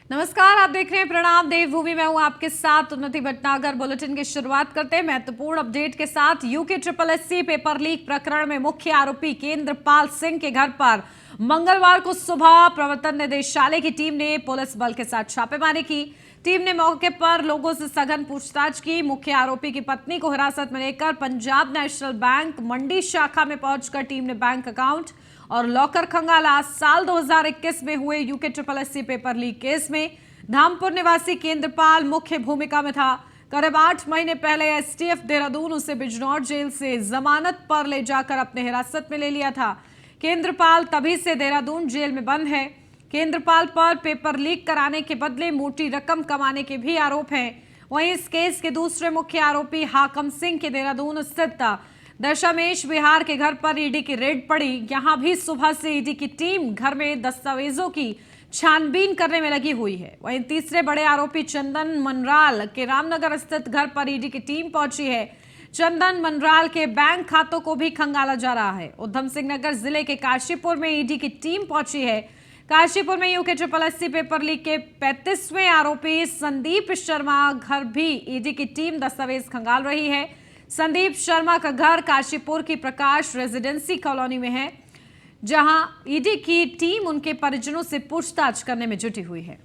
नमस्कार, आप देख रहे हैं प्रणाम देवभूमि। मैं हूं आपके साथ उन्नति भटनागर। बुलेटिन की शुरुआत करते हैं महत्वपूर्ण अपडेट के साथ। यूके SSSC पेपर लीक प्रकरण में मुख्य आरोपी केंद्रपाल सिंह के घर पर मंगलवार को सुबह प्रवर्तन निदेशालय की टीम ने पुलिस बल के साथ छापेमारी की। टीम ने मौके पर लोगों से सघन पूछताछ की। मुख्य आरोपी की पत्नी को हिरासत में लेकर पंजाब नेशनल बैंक मंडी शाखा में पहुंचकर टीम ने बैंक अकाउंट और लॉकर खंगाला। साल 2021 में हुए UK SSSC paper leak case में धामपुर निवासी केंद्रपाल मुख्य भूमिका में था। करीब 8 महीने पहले STF देहरादून उसे बिजनौर जेल से जमानत पर ले जाकर अपने हिरासत में ले लिया था। केंद्रपाल तभी से देहरादून जेल में बंद है। केंद्रपाल पर पेपर लीक कराने के बदले मोटी रकम कमाने के भी आरोप हैं। वहीं इस केस के दूसरे मुख्य आरोपी हाकम सिंह के देहरादून स्थित दशामेश विहार के घर पर ईडी की रेड पड़ी। यहां भी सुबह से ईडी की टीम घर में दस्तावेजों की छानबीन करने में लगी हुई है। वहीं तीसरे बड़े आरोपी चंदन मनराल के रामनगर स्थित घर पर ईडी की टीम पहुंची है। चंदन मनराल के बैंक खातों को भी खंगाला जा रहा है। उधम सिंह नगर जिले के काशीपुर में ईडी की टीम पहुंची है। काशीपुर में यूके SSSC पेपर लीक के 35वें आरोपी संदीप शर्मा घर भी ईडी की टीम दस्तावेज खंगाल रही है। संदीप शर्मा का घर काशीपुर की प्रकाश रेजिडेंसी कॉलोनी में है, जहां ईडी की टीम उनके परिजनों से पूछताछ करने में जुटी हुई है।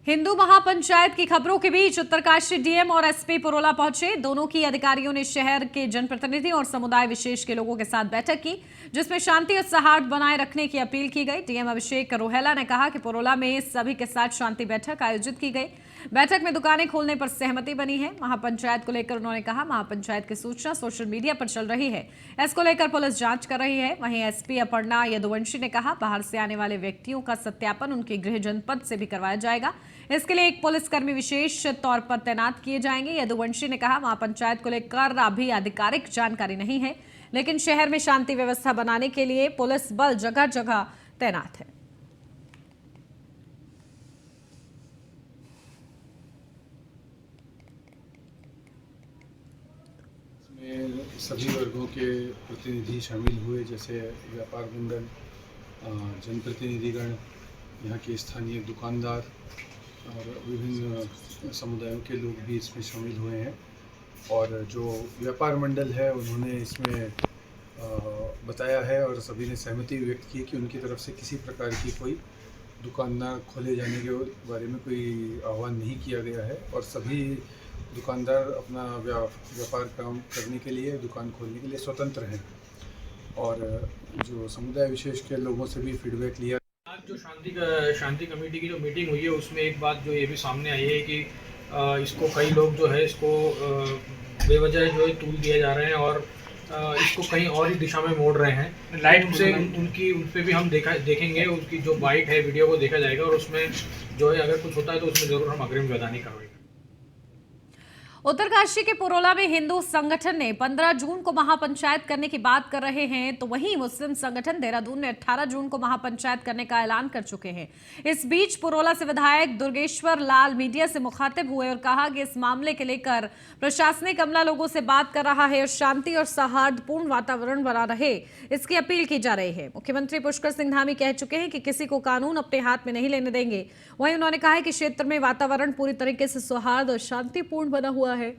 हिंदू महापंचायत की खबरों के बीच उत्तरकाशी डीएम और एसपी पुरोला पहुंचे। दोनों की अधिकारियों ने शहर के जनप्रतिनिधि और समुदाय विशेष के लोगों के साथ बैठक की, जिसमें शांति और सौहार्द बनाए रखने की अपील की गई। डीएम अभिषेक रोहेला ने कहा कि पुरोला में सभी के साथ शांति बैठक आयोजित की गई। बैठक में दुकानें खोलने पर सहमति बनी है। महापंचायत को लेकर उन्होंने कहा, महापंचायत की सूचना सोशल मीडिया पर चल रही है, इसको लेकर पुलिस जांच कर रही है। वहीं एसपी अपर्णा यदुवंशी ने कहा, बाहर से आने वाले व्यक्तियों का सत्यापन उनके गृह जनपद से भी करवाया जाएगा। इसके लिए एक पुलिसकर्मी विशेष तौर पर तैनात किए जाएंगे। यदुवंशी ने कहा, महापंचायत को लेकर अभी आधिकारिक जानकारी नहीं है, लेकिन शहर में शांति व्यवस्था बनाने के लिए पुलिस बल जगह जगह तैनात है। इसमें सभी वर्गों के प्रतिनिधि शामिल हुए, जैसे व्यापार मंडल, जनप्रतिनिधिगण, यहाँ के स्थानीय दुकानदार और विभिन्न समुदायों के लोग भी इसमें शामिल हुए हैं। और जो व्यापार मंडल है उन्होंने इसमें बताया है और सभी ने सहमति व्यक्त की कि उनकी तरफ से किसी प्रकार की कोई दुकान ना खोले जाने के बारे में कोई आह्वान नहीं किया गया है और सभी दुकानदार अपना व्यापार काम करने के लिए, दुकान खोलने के लिए स्वतंत्र हैं। और जो समुदाय विशेष के लोगों से भी फीडबैक लिया। आज जो शांति कमेटी की जो मीटिंग हुई है उसमें एक बात जो ये भी सामने आई है कि इसको कई लोग जो है इसको बेवजह जो है तूल दिए जा रहे हैं और इसको कहीं और ही दिशा में मोड़ रहे हैं। लाइट से उन पे भी हम देखेंगे, उनकी जो बाइट है वीडियो को देखा जाएगा और उसमें जो है अगर कुछ होता है तो उसमें जरूर हम अग्रिम वैधानिक कार्रवाई। उत्तरकाशी के पुरोला में हिंदू संगठन ने 15 जून को महापंचायत करने की बात कर रहे हैं, तो वहीं मुस्लिम संगठन देहरादून ने 18 जून को महापंचायत करने का ऐलान कर चुके हैं। इस बीच पुरोला से विधायक दुर्गेश्वर लाल मीडिया से मुखातिब हुए और कहा कि इस मामले के लेकर प्रशासनिक अमला लोगों से बात कर रहा है और शांति और सौहार्दपूर्ण वातावरण बना रहे, इसकी अपील की जा रही है। मुख्यमंत्री पुष्कर सिंह धामी कह चुके हैं कि किसी को कानून अपने हाथ में नहीं लेने देंगे। वहीं उन्होंने कहा है कि क्षेत्र में वातावरण पूरी तरीके से सौहार्द और शांतिपूर्ण बना हुआ है,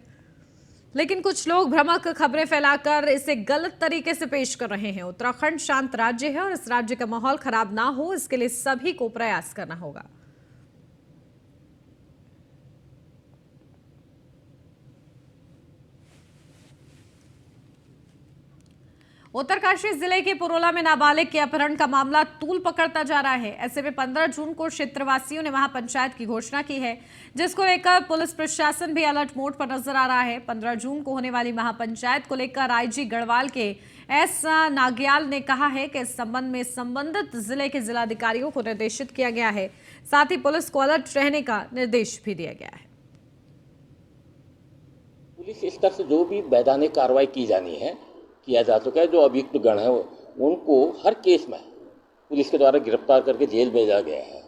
लेकिन कुछ लोग भ्रामक खबरें फैलाकर इसे गलत तरीके से पेश कर रहे हैं। उत्तराखंड शांत राज्य है और इस राज्य का माहौल खराब ना हो, इसके लिए सभी को प्रयास करना होगा। उत्तरकाशी जिले के पुरोला में नाबालिग के अपहरण का मामला तूल पकड़ता जा रहा है। ऐसे में 15 जून को क्षेत्रवासियों ने महापंचायत की घोषणा की है, जिसको लेकर पुलिस प्रशासन भी अलर्ट मोड पर नजर आ रहा है। 15 जून को होने वाली महापंचायत को लेकर आईजी गढ़वाल के एस नाग्याल ने कहा है कि इस संबंध में संबंधित जिले के जिलाधिकारियों को निर्देशित किया गया है, साथ ही पुलिस को अलर्ट रहने का निर्देश भी दिया गया है। पुलिस स्तर से जो भी वैधानिक कार्रवाई की जानी है किया जा चुका है। जो अभियुक्त गण है उनको हर केस में पुलिस के द्वारा गिरफ्तार करके जेल भेजा गया है।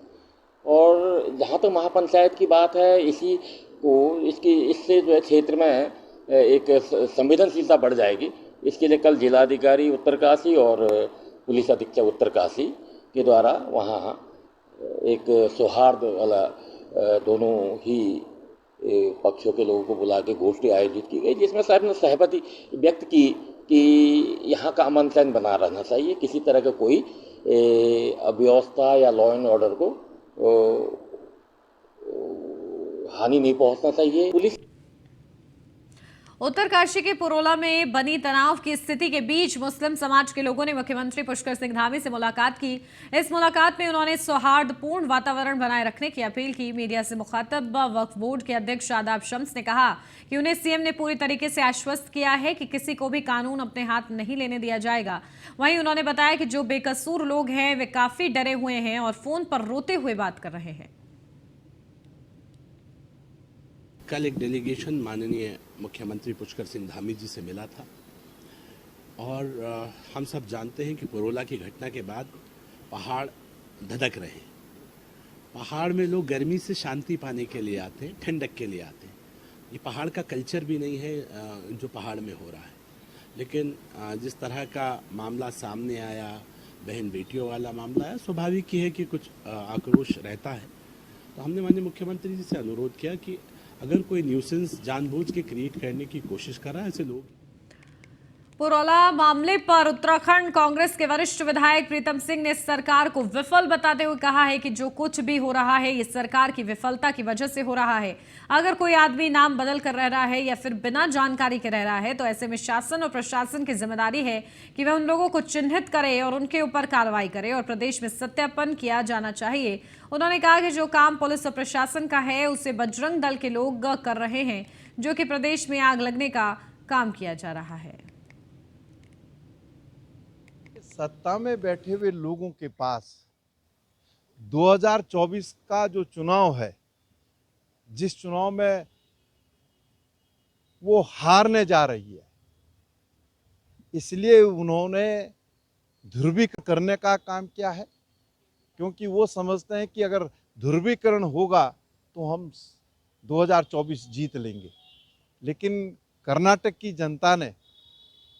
और जहाँ तक महापंचायत की बात है, इससे जो है क्षेत्र में एक संवेदनशीलता बढ़ जाएगी। इसके लिए कल जिलाधिकारी उत्तरकाशी और पुलिस अधीक्षक उत्तरकाशी के द्वारा वहाँ एक सौहार्द वाला दोनों ही पक्षों के लोगों को बुला के गोष्ठी आयोजित की गई, जिसमें सबने सहमति व्यक्त की कि यहाँ का अमन चैन बना रहना चाहिए, किसी तरह का कोई अव्यवस्था या लॉ एंड ऑर्डर को हानि नहीं पहुँचना चाहिए। पुलिस उत्तरकाशी के पुरोला में बनी तनाव की स्थिति के बीच मुस्लिम समाज के लोगों ने मुख्यमंत्री पुष्कर सिंह धामी से मुलाकात की। इस मुलाकात में उन्होंने सौहार्दपूर्ण वातावरण बनाए रखने की अपील की। मीडिया से मुखातब वक्फ बोर्ड के अध्यक्ष शादाब शम्स ने कहा कि उन्हें सीएम ने पूरी तरीके से आश्वस्त किया है कि किसी को भी कानून अपने हाथ नहीं लेने दिया जाएगा। वहीं उन्होंने बताया कि जो बेकसूर लोग हैं वे काफी डरे हुए हैं और फोन पर रोते हुए बात कर रहे हैं। कल एक डेलीगेशन माननीय मुख्यमंत्री पुष्कर सिंह धामी जी से मिला था और हम सब जानते हैं कि पुरोला की घटना के बाद पहाड़ धधक रहे हैं। पहाड़ में लोग गर्मी से शांति पाने के लिए आते हैं, ठंडक के लिए आते हैं। ये पहाड़ का कल्चर भी नहीं है जो पहाड़ में हो रहा है, लेकिन जिस तरह का मामला सामने आया, बहन बेटियों वाला मामला आया, स्वाभाविक ही है कि कुछ आक्रोश रहता है। तो हमने माननीय मुख्यमंत्री जी से अनुरोध किया कि अगर कोई न्यूसेंस जानबूझ के क्रिएट करने की कोशिश कर रहा है, ऐसे लोग। पुरोला मामले पर उत्तराखंड कांग्रेस के वरिष्ठ विधायक प्रीतम सिंह ने सरकार को विफल बताते हुए कहा है कि जो कुछ भी हो रहा है ये सरकार की विफलता की वजह से हो रहा है। अगर कोई आदमी नाम बदल कर रह रहा है या फिर बिना जानकारी के रह रहा है तो ऐसे में शासन और प्रशासन की जिम्मेदारी है कि वह उन लोगों को चिन्हित करे और उनके ऊपर कार्रवाई करे और प्रदेश में सत्यापन किया जाना चाहिए। उन्होंने कहा कि जो काम पुलिस और प्रशासन का है उसे बजरंग दल के लोग कर रहे हैं, जो कि प्रदेश में आग लगने का काम किया जा रहा है। सत्ता में बैठे हुए लोगों के पास 2024 का जो चुनाव है, जिस चुनाव में वो हारने जा रही है, इसलिए उन्होंने ध्रुवीकरण करने का काम किया है, क्योंकि वो समझते हैं कि अगर ध्रुवीकरण होगा तो हम 2024 जीत लेंगे। लेकिन कर्नाटक की जनता ने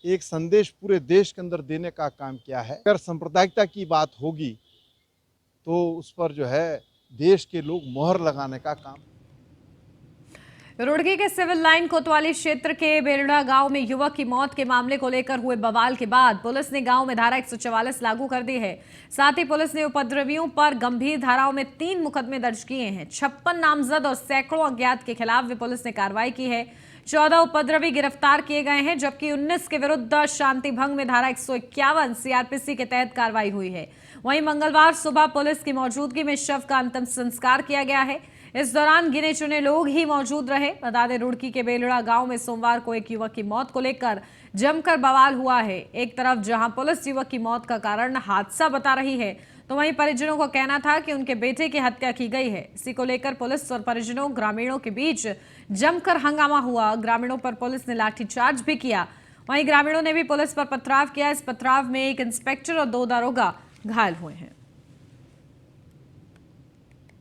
एक संदेश पूरे देश के अंदर देने का काम किया है। अगर सांप्रदायिकता की बात होगी तो उस पर जो है देश के लोग मोहर लगाने का काम। रुड़की के सिविल लाइन कोतवाली क्षेत्र के बेरड़ा गांव में युवक की मौत के मामले को लेकर हुए बवाल के बाद पुलिस ने गांव में धारा 144 लागू कर दी है। साथ ही पुलिस ने उपद्रवियों पर गंभीर धाराओं में 3 मुकदमे दर्ज किए हैं। 56 नामजद और सैकड़ों अज्ञात के खिलाफ भी पुलिस ने कार्रवाई की है। 14 उपद्रवी गिरफ्तार किए गए हैं, जबकि 19 के विरुद्ध शांति भंग में धारा 151 सीआरपीसी के तहत कार्रवाई हुई है। वहीं मंगलवार सुबह पुलिस की मौजूदगी में शव का अंतिम संस्कार किया गया है। इस दौरान गिने चुने लोग ही मौजूद रहे। बता दें, रुड़की के बेलड़ा गांव में सोमवार को एक युवक की मौत को लेकर जमकर बवाल हुआ है। एक तरफ जहां पुलिस युवक की मौत का कारण हादसा बता रही है, तो वहीं परिजनों का कहना था कि उनके बेटे की हत्या की गई है। इसी को लेकर पुलिस और परिजनों ग्रामीणों के बीच जमकर हंगामा हुआ। ग्रामीणों पर पुलिस ने लाठीचार्ज भी किया। वहीं ग्रामीणों ने भी पुलिस पर पथराव किया। इस पथराव में एक इंस्पेक्टर और 2 दारोगा घायल हुए हैं।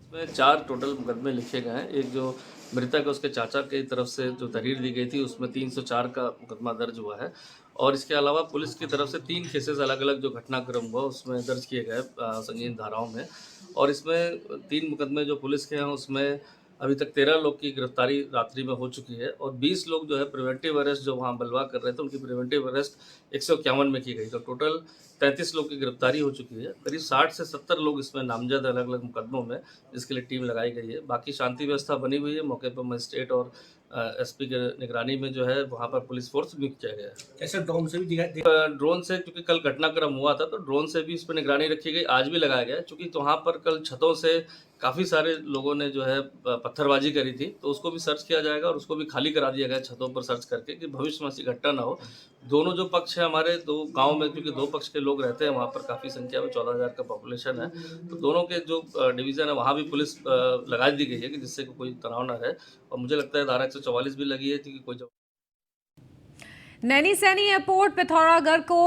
इसमें 4 टोटल मुकदमे लिखे गए हैं। एक जो मृतक उसके चाचा की तरफ से जो तहरीर दी गई थी उसमें 304 का मुकदमा दर्ज हुआ है और इसके अलावा पुलिस की तरफ से 3 केसेस अलग अलग जो घटनाक्रम हुआ उसमें दर्ज किए गए संगीन धाराओं में। और इसमें 3 मुकदमे जो पुलिस के हैं उसमें अभी तक 13 लोग की गिरफ्तारी रात्रि में हो चुकी है और 20 लोग जो है प्रिवेंटिव अरेस्ट जो वहाँ बलवा कर रहे थे उनकी प्रिवेंटिव अरेस्ट 151 में की गई। तो टोटल 33 लोग की गिरफ्तारी हो चुकी है। करीब 60 से 70 लोग इसमें नामजद अलग अलग मुकदमों में, जिसके लिए टीम लगाई गई है। बाकी शांति व्यवस्था बनी हुई है। मौके पर मजिस्ट्रेट और एसपी के निगरानी में जो है वहाँ पर पुलिस फोर्स नियुक्त किया गया है। कैसे ड्रोन से भी ड्रोन से, क्योंकि कल घटनाक्रम हुआ था तो ड्रोन से भी इस पर निगरानी रखी गई। आज भी लगाया गया क्योंकि तो वहाँ पर कल छतों से काफ़ी सारे लोगों ने जो है पत्थरबाजी करी थी, तो उसको भी सर्च किया जाएगा और उसको भी खाली करा दिया गया छतों पर सर्च करके, कि भविष्य में ऐसी घटना ना हो। दोनों जो पक्ष है हमारे 2 गाँव में, क्योंकि 2 पक्ष के लोग रहते हैं वहाँ पर, काफ़ी संख्या में 14,000 का पॉपुलेशन है, तो दोनों के जो डिवीज़न है वहाँ भी पुलिस लगा दी गई है कि जिससे कोई तनाव ना रहे। और मुझे लगता है धारा 144 भी लगी है कि कोई नैनी सैनी एयरपोर्ट पिथौरागढ़ को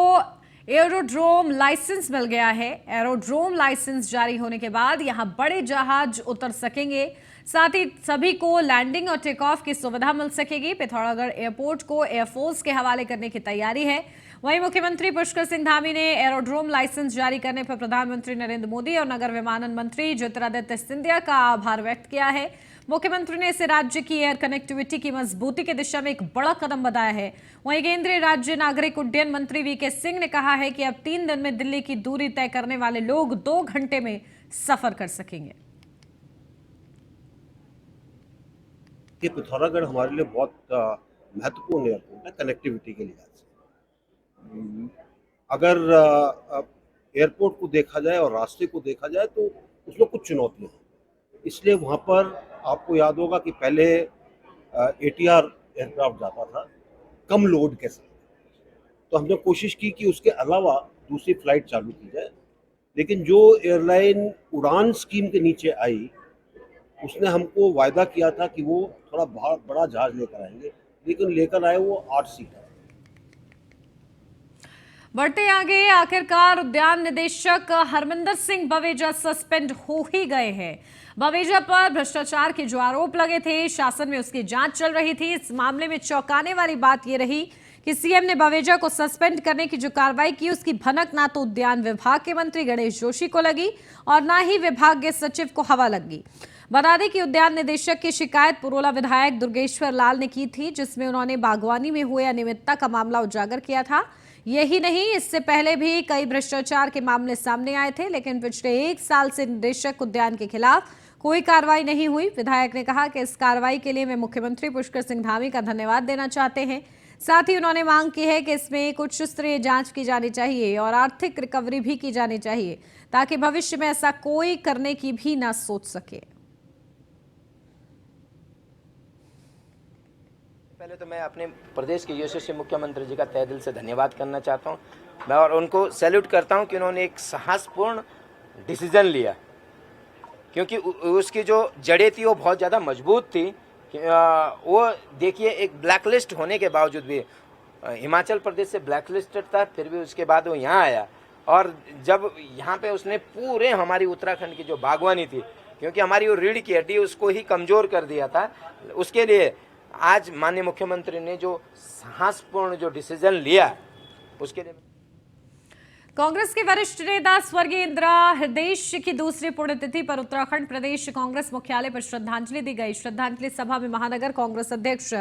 एरोड्रोम लाइसेंस मिल गया है। एरोड्रोम लाइसेंस जारी होने के बाद यहां बड़े जहाज उतर सकेंगे, साथ ही सभी को लैंडिंग और टेक ऑफ की सुविधा मिल सकेगी। पिथौरागढ़ एयरपोर्ट को एयरफोर्स के हवाले करने की तैयारी है। वहीं मुख्यमंत्री पुष्कर सिंह धामी ने एरोड्रोम लाइसेंस जारी करने पर प्रधानमंत्री नरेंद्र मोदी और नगर विमानन मंत्री ज्योतिरादित्य सिंधिया का आभार व्यक्त किया है। मुख्यमंत्री ने इसे राज्य की एयर कनेक्टिविटी की मजबूती की दिशा में एक बड़ा कदम बताया है। वहीं केंद्रीय राज्य नागरिक उड्डयन मंत्री वीके सिंह ने कहा है कि अब 3 दिन में दिल्ली की दूरी तय करने वाले लोग 2 घंटे में सफर कर सकेंगे। ये पिथौरागढ़ हमारे लिए बहुत महत्वपूर्ण एयरपोर्ट है कनेक्टिविटी के लिहाज से। अगर एयरपोर्ट को देखा जाए और रास्ते को देखा जाए तो उसमें कुछ चुनौतियां हैं। इसलिए वहाँ पर आपको याद होगा कि पहले ATR एयरक्राफ्ट जाता था कम लोड के साथ, तो हमने कोशिश की कि उसके अलावा दूसरी फ्लाइट चालू की जाए। लेकिन जो एयरलाइन उड़ान स्कीम के नीचे आई, उसने हमको वायदा किया था कि वो थोड़ा बड़ा जहाज लेकर आएंगे, लेकिन लेकर आए वो 8 सीटर। बढ़ते आगे, आखिरकार उद्यान निदेशक हरमिंदर सिंह बवेजा सस्पेंड हो ही गए हैं। बवेजा पर भ्रष्टाचार के जो आरोप लगे थे, शासन में उसकी जांच चल रही थी। इस मामले में चौंकाने वाली बात यह रही कि सीएम ने बवेजा को सस्पेंड करने की जो कार्रवाई की, उसकी भनक ना तो उद्यान विभाग के मंत्री गणेश जोशी को लगी और ना ही विभागीय सचिव को हवा लगी। बता दें कि उद्यान निदेशक की शिकायत पुरोला विधायक दुर्गेश्वर लाल ने की थी, जिसमें उन्होंने बागवानी में हुए अनियमितता का मामला उजागर किया था। यही नहीं, इससे पहले भी कई भ्रष्टाचार के मामले सामने आए थे, लेकिन पिछले 1 साल से निदेशक उद्यान के खिलाफ कोई कार्रवाई नहीं हुई। विधायक ने कहा कि इस कार्रवाई के लिए वे मुख्यमंत्री पुष्कर सिंह धामी का धन्यवाद देना चाहते हैं। साथ ही उन्होंने मांग की है कि इसमें कुछ स्तरीय जांच की जानी चाहिए और आर्थिक रिकवरी भी की जानी चाहिए, ताकि भविष्य में ऐसा कोई करने की भी ना सोच सके। पहले तो मैं अपने प्रदेश के यशस्वी मुख्यमंत्री जी का तहे दिल से धन्यवाद करना चाहता हूं। मैं और उनको सैल्यूट करता हूं कि उन्होंने एक साहसपूर्ण डिसीजन लिया, क्योंकि उसकी जो जड़ें थी वो बहुत ज़्यादा मजबूत थी। वो देखिए, एक ब्लैकलिस्ट होने के बावजूद भी, हिमाचल प्रदेश से ब्लैकलिस्टेड था, फिर भी उसके बाद वो यहाँ आया। और जब यहाँ पे उसने पूरे हमारी उत्तराखंड की जो बागवानी थी, क्योंकि हमारी वो रीढ़ की हड्डी, उसको ही कमज़ोर कर दिया था, उसके लिए आज माननीय मुख्यमंत्री ने जो साहसपूर्ण जो डिसीजन लिया, उसके लिए कांग्रेस के वरिष्ठ नेता स्वर्गीय इंदिरा हृदयेश की दूसरी पुण्यतिथि पर उत्तराखंड प्रदेश कांग्रेस मुख्यालय पर श्रद्धांजलि दी गई। श्रद्धांजलि सभा में महानगर कांग्रेस अध्यक्ष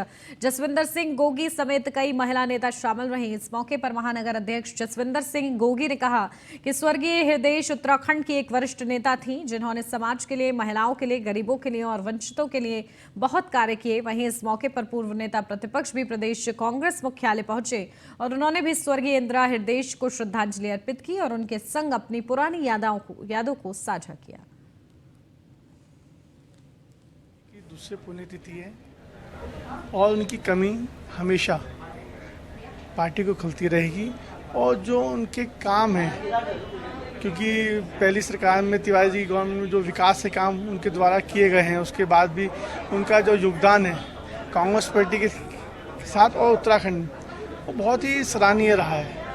जसविंदर सिंह गोगी समेत कई महिला नेता शामिल रहे। इस मौके पर महानगर अध्यक्ष जसविंदर सिंह गोगी ने कहा कि स्वर्गीय हृदयेश उत्तराखंड की एक वरिष्ठ नेता थी, जिन्होंने समाज के लिए, महिलाओं के लिए, गरीबों के लिए और वंचितों के लिए बहुत कार्य किए। वहीं इस मौके पर पूर्व नेता प्रतिपक्ष भी प्रदेश कांग्रेस मुख्यालय पहुंचे और उन्होंने भी स्वर्गीय इंदिरा हृदयेश को श्रद्धांजलि अर्पित की और उनके संग अपनी पुरानी यादों को साझा किया। दूसरी पुण्यतिथि है और उनकी कमी हमेशा पार्टी को खलती रहेगी। और जो उनके काम हैं, क्योंकि पहली सरकार में तिवारी जी की गवर्नमेंट में जो विकास के काम उनके द्वारा किए गए हैं, उसके बाद भी उनका जो योगदान है कांग्रेस पार्टी के साथ और उत्तराखंड में, वो बहुत ही सराहनीय रहा है।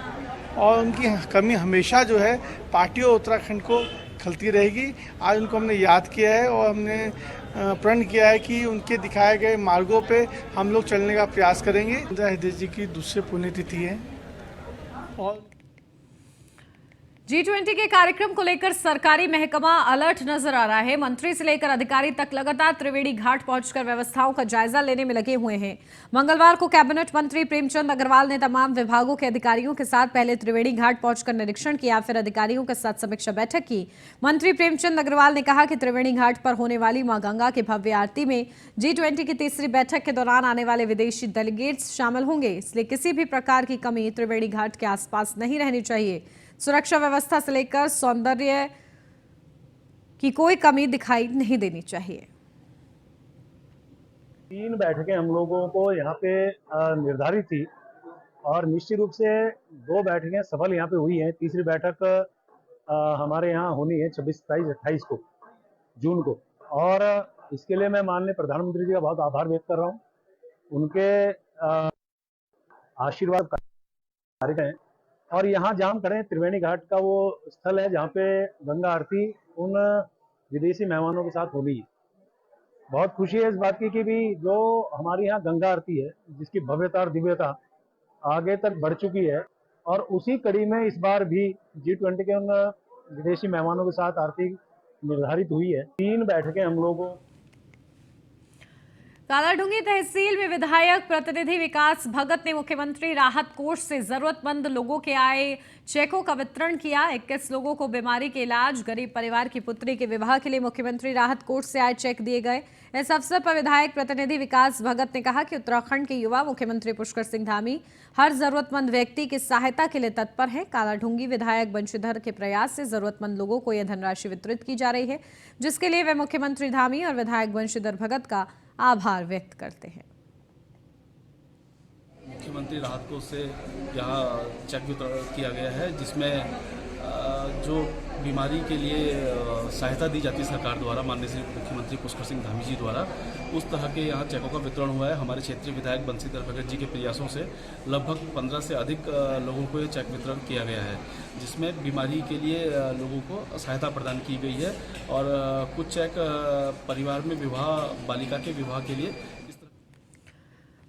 और उनकी कमी हमेशा जो है पार्टी और उत्तराखंड को खलती रहेगी। आज उनको हमने याद किया है और हमने प्रण किया है कि उनके दिखाए गए मार्गों पे हम लोग चलने का प्रयास करेंगे। इंदिरा हृदयेश जी की दूसरी पुण्यतिथि है और G20 के कार्यक्रम को लेकर सरकारी महकमा अलर्ट नजर आ रहा है। मंत्री से लेकर अधिकारी तक लगातार त्रिवेणी घाट पहुंचकर व्यवस्थाओं का जायजा लेने में लगे हुए हैं। मंगलवार को कैबिनेट मंत्री प्रेमचंद अग्रवाल ने तमाम विभागों के अधिकारियों के साथ पहले त्रिवेणी घाट पहुंचकर निरीक्षण किया, फिर अधिकारियों के साथ समीक्षा बैठक की। मंत्री प्रेमचंद अग्रवाल ने कहा कि त्रिवेणी घाट पर होने वाली मां गंगा की भव्य आरती में G20 की तीसरी बैठक के दौरान आने वाले विदेशी डेलीगेट्स शामिल होंगे, इसलिए किसी भी प्रकार की कमी त्रिवेणी घाट के आसपास नहीं रहनी चाहिए। सुरक्षा व्यवस्था से लेकर सौंदर्य की कोई कमी दिखाई नहीं देनी चाहिए। 3 बैठकें हम लोगों को यहाँ पे निर्धारित थी और निश्चित रूप से 2 बैठकें सफल यहाँ पे हुई हैं। तीसरी बैठक हमारे यहाँ होनी है 26, 27, 28 को जून को, और इसके लिए मैं माननीय प्रधानमंत्री जी का बहुत आभार व्यक्त कर रहा हूँ। उनके आशीर्वाद कार्य और यहाँ जहाँ हम खड़े हैं त्रिवेणी घाट का वो स्थल है जहाँ पे गंगा आरती उन विदेशी मेहमानों के साथ होगी। बहुत खुशी है इस बात की कि भी जो हमारी यहाँ गंगा आरती है जिसकी भव्यता और दिव्यता आगे तक बढ़ चुकी है, और उसी कड़ी में इस बार भी G20 के उन विदेशी मेहमानों के साथ आरती निर्धारित हुई है। 3 बैठकें हम लोगों कालाढूंगी तहसील में विधायक प्रतिनिधि विकास भगत ने मुख्यमंत्री राहत कोष से जरूरतमंद लोगों के आए चेकों का वितरण किया। 21 लोगों को बीमारी के इलाज, गरीब परिवार की पुत्री के विवाह के लिए मुख्यमंत्री राहत कोष से आए चेक दिए गए। इस अवसर पर विधायक प्रतिनिधि विकास भगत ने कहा कि उत्तराखंड के युवा मुख्यमंत्री पुष्कर सिंह धामी हर जरूरतमंद व्यक्ति की सहायता के लिए तत्पर हैं। कालाढूंगी विधायक बंशीधर के प्रयास से जरूरतमंद लोगों को यह धनराशि वितरित की जा रही है, जिसके लिए वे मुख्यमंत्री धामी और विधायक बंशीधर भगत का आभार व्यक्त करते हैं। मुख्यमंत्री राहत कोष से यहाँ चेक वितरण किया गया है, जिसमें जो बीमारी के लिए सहायता दी जाती है सरकार द्वारा, माननीय श्री मुख्यमंत्री पुष्कर सिंह धामी जी द्वारा, उस तरह के यहाँ चेकों का वितरण हुआ है। हमारे क्षेत्रीय विधायक बंशीधर भगत जी के प्रयासों से लगभग 15 से अधिक लोगों को ये चेक वितरण किया गया है, जिसमें बीमारी के लिए लोगों को सहायता प्रदान की गई है। और कुछ चेक परिवार में विवाह, बालिका के विवाह के लिए।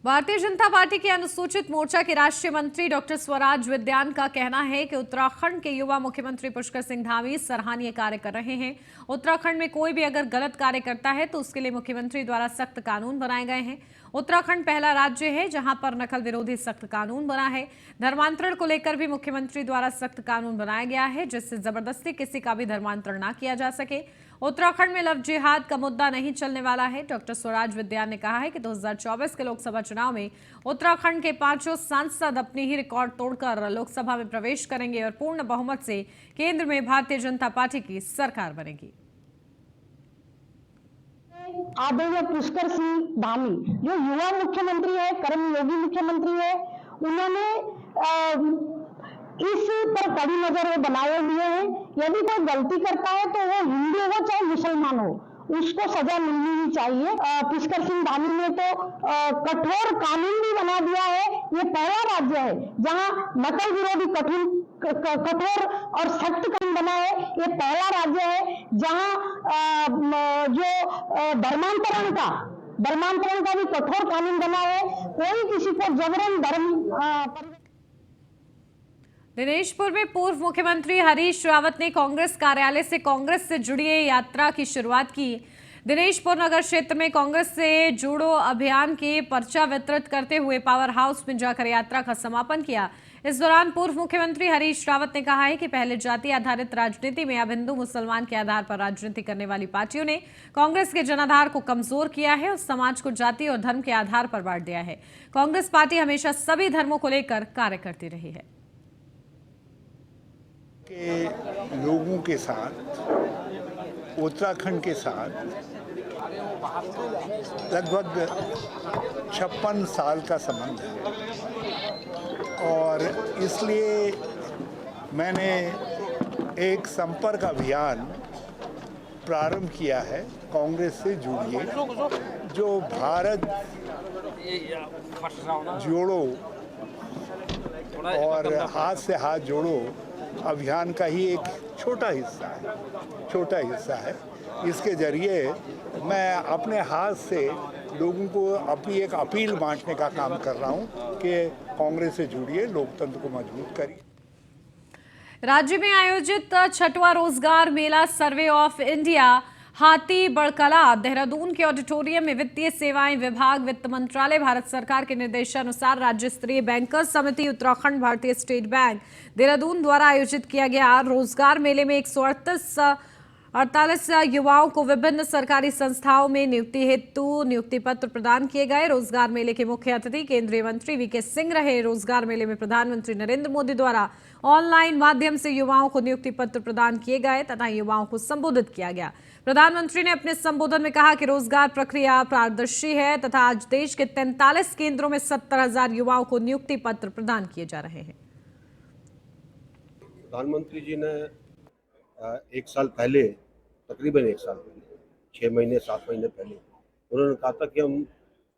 भारतीय जनता पार्टी के अनुसूचित मोर्चा के राष्ट्रीय मंत्री डॉक्टर स्वराज विद्यान का कहना है कि उत्तराखंड के युवा मुख्यमंत्री पुष्कर सिंह धामी सराहनीय कार्य कर रहे हैं। उत्तराखंड में कोई भी अगर गलत कार्य करता है तो उसके लिए मुख्यमंत्री द्वारा सख्त कानून बनाए गए हैं। उत्तराखंड पहला राज्य है जहां पर नकल विरोधी सख्त कानून बना है। धर्मांतरण को लेकर भी मुख्यमंत्री द्वारा सख्त कानून बनाया गया है, जिससे जबरदस्ती किसी का भी धर्मांतरण ना किया जा सके। उत्तराखंड में लव जिहाद का मुद्दा नहीं चलने वाला है। डॉक्टर स्वराज विद्यान ने कहा है कि 2024 के लोकसभा चुनाव में उत्तराखंड के 5 सांसद अपनी ही रिकॉर्ड तोड़कर लोकसभा में प्रवेश करेंगे और पूर्ण बहुमत से केंद्र में भारतीय जनता पार्टी की सरकार बनेगी। आदरणीय पुष्कर सिंह धामी जो युवा मुख्यमंत्री है, कर्मयोगी मुख्यमंत्री है, उन्होंने इस पर कड़ी नजर वो बनाए हुए हैं। यदि कोई गलती करता है तो वो हिंदू हो चाहे मुसलमान हो, उसको सजा मिलनी ही चाहिए। पुष्कर सिंह धामी ने तो कठोर कानून भी बना दिया है। ये पहला राज्य है जहां नकल विरोधी कठोर और सख्त कानून बना है। ये पहला राज्य है जहां जो धर्मांतरण का भी कठोर कानून बना है। कोई किसी को जबरन धर्म दिनेशपुर में पूर्व मुख्यमंत्री हरीश रावत ने कांग्रेस कार्यालय से कांग्रेस से जुड़ी यात्रा की शुरुआत की। दिनेशपुर नगर क्षेत्र में कांग्रेस से जुड़ो अभियान के पर्चा वितरित करते हुए पावर हाउस में जाकर यात्रा का समापन किया। इस दौरान पूर्व मुख्यमंत्री हरीश रावत ने कहा है कि पहले जाति आधारित राजनीति में अब हिंदू मुसलमान के आधार पर राजनीति करने वाली पार्टियों ने कांग्रेस के जनाधार को कमजोर किया है और समाज को जाति और धर्म के आधार पर बांट दिया है। कांग्रेस पार्टी हमेशा सभी धर्मों को लेकर कार्य करती रही है। के लोगों के साथ, उत्तराखंड के साथ लगभग 56 साल का संबंध है और इसलिए मैंने एक संपर्क अभियान प्रारंभ किया है। कांग्रेस से जुड़िए, जो भारत जोड़ो और हाथ से हाथ जोड़ो अभियान का ही एक छोटा हिस्सा है। इसके जरिए मैं अपने हाथ से लोगों को अपनी एक अपील बांटने का काम कर रहा हूं कि कांग्रेस से जुड़िए, लोकतंत्र को मजबूत करिए। राज्य में आयोजित 6वां रोजगार मेला सर्वे ऑफ इंडिया हाथी बड़कला देहरादून के ऑडिटोरियम में वित्तीय सेवाएं विभाग, वित्त मंत्रालय, भारत सरकार के निर्देशानुसार राज्य स्तरीय बैंकर्स समिति, उत्तराखंड भारतीय स्टेट बैंक देहरादून द्वारा आयोजित किया गया। रोजगार मेले में 148 युवाओं को विभिन्न सरकारी संस्थाओं में नियुक्ति हेतु नियुक्ति पत्र प्रदान किए गए। रोजगार मेले के मुख्य अतिथि केंद्रीय मंत्री वीके सिंह रहे। रोजगार मेले में प्रधानमंत्री नरेंद्र मोदी द्वारा ऑनलाइन माध्यम से युवाओं को नियुक्ति पत्र प्रदान किए गए तथा युवाओं को संबोधित किया गया। प्रधानमंत्री ने अपने संबोधन में कहा कि रोजगार प्रक्रिया पारदर्शी है तथा आज देश के 43 केंद्रों में 70,000 युवाओं को नियुक्ति पत्र प्रदान किए जा रहे हैं। प्रधानमंत्री जी ने एक साल पहले, तकरीबन एक साल पहले, 6 महीने 7 महीने पहले उन्होंने कहा था कि हम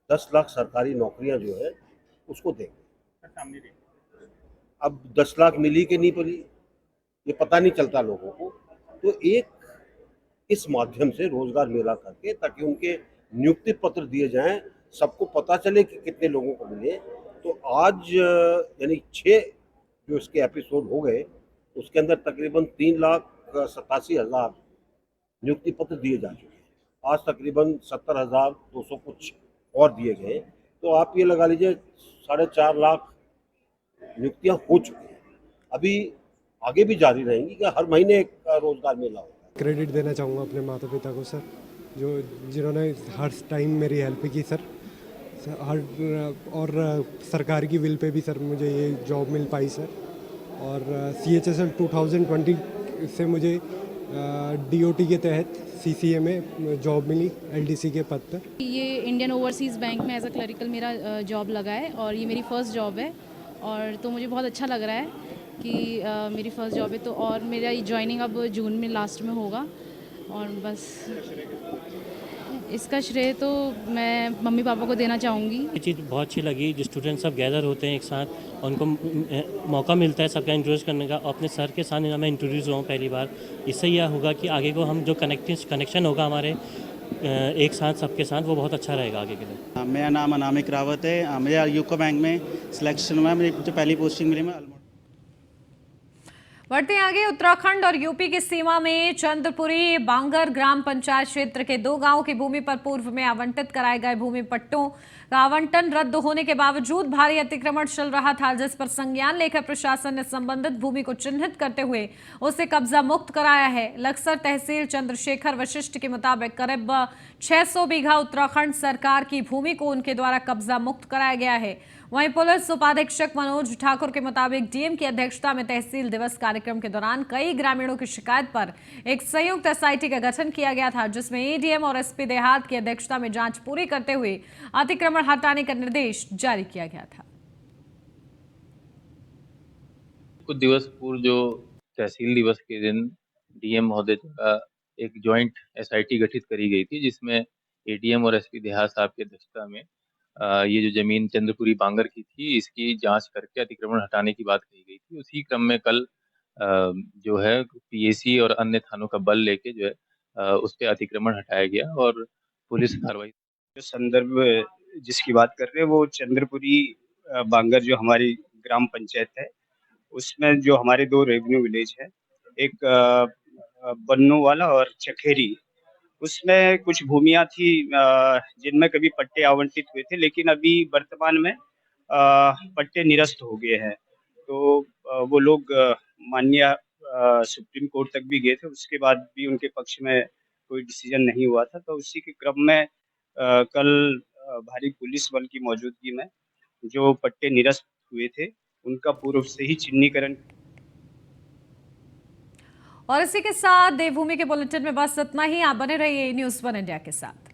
10 लाख सरकारी नौकरियां जो है उसको देंगे। अब 10 लाख मिली कि नहीं मिली ये पता नहीं चलता लोगों को। तो एक इस माध्यम से रोजगार मेला करके ताकि उनके नियुक्ति पत्र दिए जाएं, सबको पता चले कि कितने लोगों को मिले। तो आज यानी 6 जो इसके एपिसोड हो गए उसके अंदर तकरीबन 3,87,000 नियुक्ति पत्र दिए जा चुके हैं। आज तकरीबन 70,200 कुछ और दिए गए। तो आप ये लगा लीजिए 4.5 लाख नियुक्तियां हो चुकी हैं। अभी आगे भी जारी रहेंगी कि हर महीने एक रोजगार मेला होगा। क्रेडिट देना चाहूँगा अपने माता पिता को सर, जिन्होंने हर टाइम मेरी हेल्प की सर। और सरकार की विल पे भी सर मुझे ये जॉब मिल पाई सर। और CHSL 2020 से मुझे DOT के तहत CCA में जॉब मिली LDC के पद पर। ये इंडियन ओवरसीज़ बैंक में एज अ क्लरिकल मेरा जॉब लगा है और ये मेरी फ़र्स्ट जॉब है। और तो मुझे बहुत अच्छा लग रहा है कि मेरी फ़र्स्ट जॉब है। तो और मेरा ज्वाइनिंग अब जून में लास्ट में होगा। और बस इसका श्रेय तो मैं मम्मी पापा को देना चाहूँगी। ये चीज़ बहुत अच्छी लगी, जो स्टूडेंट सब गैदर होते हैं एक साथ, उनको मौका मिलता है सबका इंट्रोड्यूस करने का। अपने सर के साथ मैं इंट्रोड्यूस हुआ हूँ पहली बार। इससे यह होगा कि आगे को हम जो कनेक्शन होगा हमारे एक साथ सबके साथ, वो बहुत अच्छा रहेगा आगे के लिए। मेरा नाम अनामिक रावत है। मेरा यूको बैंक में सिलेक्शन हुआ है। मेरी जो पहली पोस्टिंग मिली मैं बढ़ते हैं आगे। उत्तराखंड और यूपी की सीमा में चंद्रपुरी बांगर ग्राम पंचायत क्षेत्र के 2 गांवों की भूमि पर पूर्व में आवंटित कराए गए भूमि पट्टों का आवंटन रद्द होने के बावजूद भारी अतिक्रमण चल रहा था, जिस पर संज्ञान लेकर प्रशासन ने संबंधित भूमि को चिन्हित करते हुए उसे कब्जा मुक्त कराया है। लक्सर तहसील चंद्रशेखर वशिष्ठ के मुताबिक करीब 600 बीघा उत्तराखंड सरकार की भूमि को उनके द्वारा कब्जा मुक्त कराया गया है। वहीं पुलिस उपाधीक्षक मनोज ठाकुर के मुताबिक डीएम की अध्यक्षता में तहसील दिवस कार्यक्रम के दौरान कई ग्रामीणों की शिकायत पर एक संयुक्त SIT का गठन किया गया था, जिसमें ADM और SP देहात की अध्यक्षता में जांच पूरी करते हुए अतिक्रमण हटाने का निर्देश जारी किया गया था। कुछ दिवस पूर्व जो तहसील दिवस के दिन डीएम महोदय द्वारा एक ज्वाइंट SIT गठित करी गई थी, जिसमें ADM और SP देहात साहब की अध्यक्षता में ये जो जमीन चंद्रपुरी बांगर की थी, इसकी जांच करके अतिक्रमण हटाने की बात कही गई थी। उसी क्रम में कल जो है PAC और अन्य थानों का बल लेके जो है उस पे अतिक्रमण हटाया गया और पुलिस कार्रवाई। जो संदर्भ जिसकी बात कर रहे हैं वो चंद्रपुरी बांगर जो हमारी ग्राम पंचायत है, उसमें जो हमारे 2 रेवेन्यू विलेज है, एक बन्नू वाला और चखेरी। उसमें कुछ भूमियां थी जिनमें कभी पट्टे आवंटित हुए थे, लेकिन अभी वर्तमान में पट्टे निरस्त हो गए हैं। तो वो लोग माननीय सुप्रीम कोर्ट तक भी गए थे, उसके बाद भी उनके पक्ष में कोई डिसीजन नहीं हुआ था। तो उसी के क्रम में कल भारी पुलिस बल की मौजूदगी में जो पट्टे निरस्त हुए थे उनका पूर्व से ही चिन्हीकरण। और इसी के साथ देवभूमि के बुलेटिन में बस इतना ही। आप बने रहिए न्यूज़ 1 इंडिया के साथ।